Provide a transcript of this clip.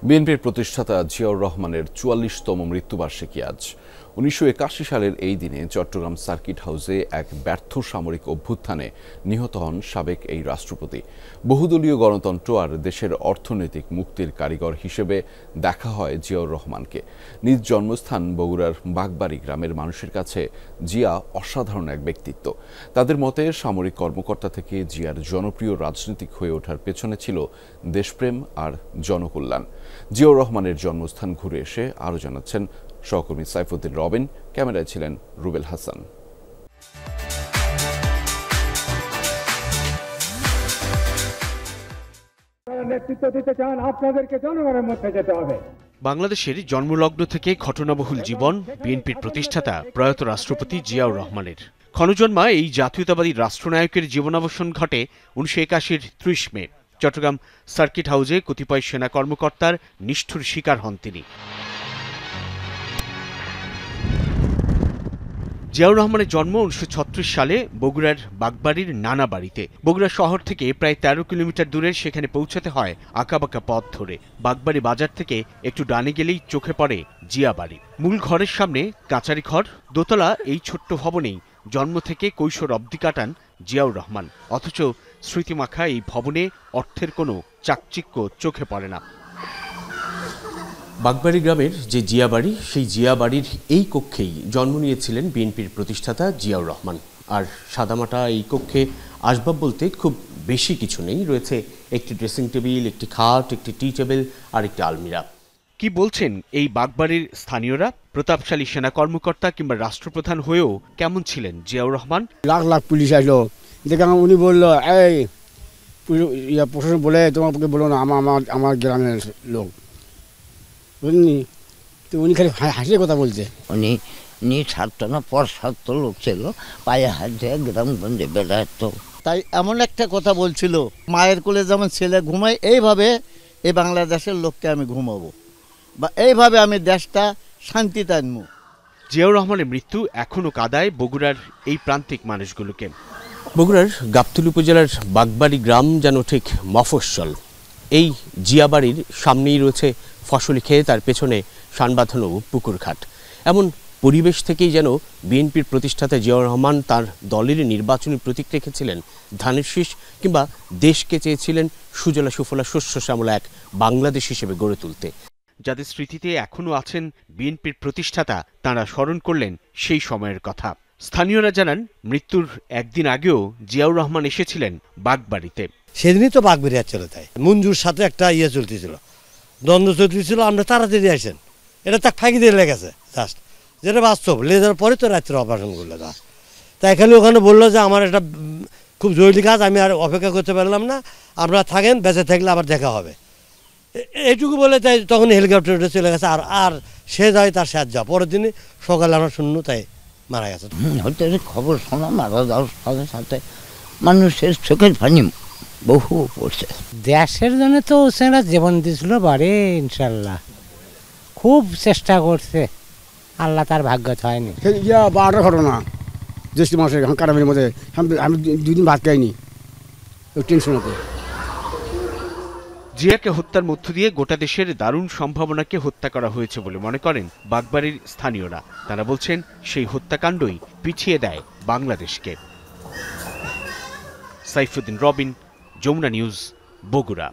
বিএনপির প্রতিষ্ঠাতা জিয়াউর রহমানের ৪৪তম মৃত্যুবার্ষিকী আজ। ১৯৮১ সালের এই দিনে চট্টগ্রাম সার্কিট হাউসে এক ব্যর্থ সামরিক অভ্যুত্থানে নিহত হন সাবেক এই রাষ্ট্রপতি। বহুদলীয় গণতন্ত্র আর দেশের অর্থনৈতিক মুক্তির কারিগর হিসেবে দেখা হয় জিয়াউর রহমানকে। নিজ জন্মস্থান বগুড়ার বাগবাড়ি গ্রামের মানুষের কাছে জিয়া অসাধারণ এক ব্যক্তিত্ব। তাদের মতে সামরিক কর্মকর্তা থেকে জিয়ার জনপ্রিয় রাজনীতিক হয়ে ওঠার পেছনে ছিল দেশপ্রেম আর জনকল্যাণ। জিয়াউর রহমানের জন্মস্থান ঘুরে এসে আরও জানাচ্ছেন সহকর্মী সাইফুদ্দিন রবিন। ক্যামেরায় ছিলেন রুবেল হাসান। নেতৃত্ব দিতে চান, আপনাদেরকে জনগণের মধ্যে যেতে হবে। বাংলাদেশের জন্মলগ্ন থেকে ঘটনাবহুল জীবন বিএনপির প্রতিষ্ঠাতা প্রয়াত রাষ্ট্রপতি জিয়াউর রহমানের। ক্ষণজন্মা এই জাতীয়তাবাদী রাষ্ট্রনায়কের জীবনাবসান ঘটে ১৯৮১-র ৩০ মে। চট্টগ্রাম সার্কিট হাউসে কতিপয় সেনা কর্মকর্তার নিষ্ঠুর শিকার হন তিনি। জিয়াউর রহমানের জন্ম ১৯৩৬ সালে বগুড়ার বাগবাড়ির নানা বাড়িতে। বগুড়া শহর থেকে প্রায় ১৩ কিলোমিটার দূরে সেখানে পৌঁছাতে হয় আঁকাবাঁকা পথ ধরে। বাগবাড়ি বাজার থেকে একটু ডানে গেলেই চোখে পড়ে জিয়া বাড়ি। মূল ঘরের সামনে কাচারি ঘর, দোতলা এই ছোট্ট ভবনেই জন্ম থেকে কৈশোর অবধি কাটান জিয়াউর রহমান। অথচ স্মৃতিমাখা এই ভবনে অর্থের কোনো চাকচিক্য চোখে পড়ে না। বাগবাড়ি গ্রামের যে জিয়া বাড়ি, সেই জিয়া বাড়ির এই কক্ষেই জন্ম নিয়েছিলেন বিএনপির প্রতিষ্ঠাতা জিয়াউর রহমান। আর সাদামাটা এই কক্ষে আসবাব বলতে খুব বেশি কিছু নেই। রয়েছে একটি ড্রেসিং টেবিল, একটি খাট, একটি টি টেবিল আর একটি আলমিরা। কি বলছেন এই বাগবাড়ির স্থানীয়রা? প্রতাপশালী সেনা কর্মকর্তা কিংবা রাষ্ট্রপ্রধান হয়েও কেমন ছিলেন জিয়াউর রহমান? লাখ লাখ পুলিশ আসলো, দেখলাম উনি বললো, এই প্রশাসন বলে তোমাকে বলো না, আমার গ্রামের লোক, বুঝলি? তো উনি খালি হাসিয়ে কথা বলছে। উনি স্বার্থ না পর স্বার্থ লোক ছিল, পায়ে হাত দিয়ে গ্রামগঞ্জে বেড়াতো। তাই এমন একটা কথা বলছিল, মায়ের কোলে যেমন ছেলে ঘুমায়, এইভাবে এই বাংলাদেশের লোককে আমি ঘুমাবো, বা এইভাবে আমি দেশটা শান্তিতে আনবো। জিয়াউর রহমানের মৃত্যু এখনও কাঁদায় বগুড়ার এই প্রান্তিক মানুষগুলোকে। বগুড়ার গাবতলী উপজেলার বাগবাড়ি গ্রাম যেন ঠিক মফস্বল। এই জিয়াবাড়ির সামনেই রয়েছে ফসলি ক্ষেত, তার পেছনে শানবাঁধানো পুকুরঘাট। এমন পরিবেশ থেকেই যেন বিএনপির প্রতিষ্ঠাতা জিয়াউর রহমান তার দলের নির্বাচনী প্রতীক রেখেছিলেন ধানের শীষ, কিংবা দেশকে চেয়েছিলেন সুজলা সুফলা শস্য শ্যামলা এক বাংলাদেশ হিসেবে গড়ে তুলতে। যাদের স্মৃতিতে এখনও আছেন বিএনপির প্রতিষ্ঠাতা, তাঁরা স্মরণ করলেন সেই সময়ের কথা। স্থানীয়রা জানান, মৃত্যুর একদিন আগেও জিয়াউর রহমান এসেছিলেন বাগবাড়িতে। সেদিনই তো বাগবাড়ি চলে যায়, মঞ্জুর সাথে একটা চলতেছিল, দ্বন্দ্ব চলতেছিল। আমরা তাড়াতাড়ি আসেন, এটা তাক ফাঁকি দিয়ে লেগেছে জাস্ট, যেটা বাস্তব। লেজার পরে তো রাত্রে অপারেশন করলো জাস্ট। তাই খালি ওখানে বললো যে আমার একটা খুব জরুরি কাজ, আমি আর অপেক্ষা করতে পারলাম না, আপনারা থাকেন, বেঁচে থাকলে আবার দেখা হবে, এইটুকু বলে। তাই তখন হেলিকপ্টার উঠে চলে গেছে। আর সে যায় তার সাথ যা, পরের দিনে সকালে আমরা শূন্য, তাই মারা গেছে। হয়তো খবর শোনা মারা যাওয়ার সাথে সাথে মানুষের চোখের পানি বহু পড়ছে। দেশের জন্য তো সেটা জীবন দিয়েছিল বাড়ি, ইনশাল্লাহ খুব চেষ্টা করছে, আল্লাহ তার ভাগ্য হয়নি। বারোটা ঘটনা জ্যৈষ্ঠ মাসের কাটামের মধ্যে আমি 2 দিন ভাত খাইনি, টেনশন হতো। জিয়াকে হত্যার মধ্য দিয়ে গোটা দেশের দারুণ সম্ভাবনাকে হত্যা করা হয়েছে বলে মনে করেন বাগবাড়ির স্থানীয়রা। তারা বলছেন, সেই হত্যাকাণ্ডই পিছিয়ে দেয় বাংলাদেশকে। সাইফুদ্দিন রবিন, যমুনা নিউজ, বগুড়া।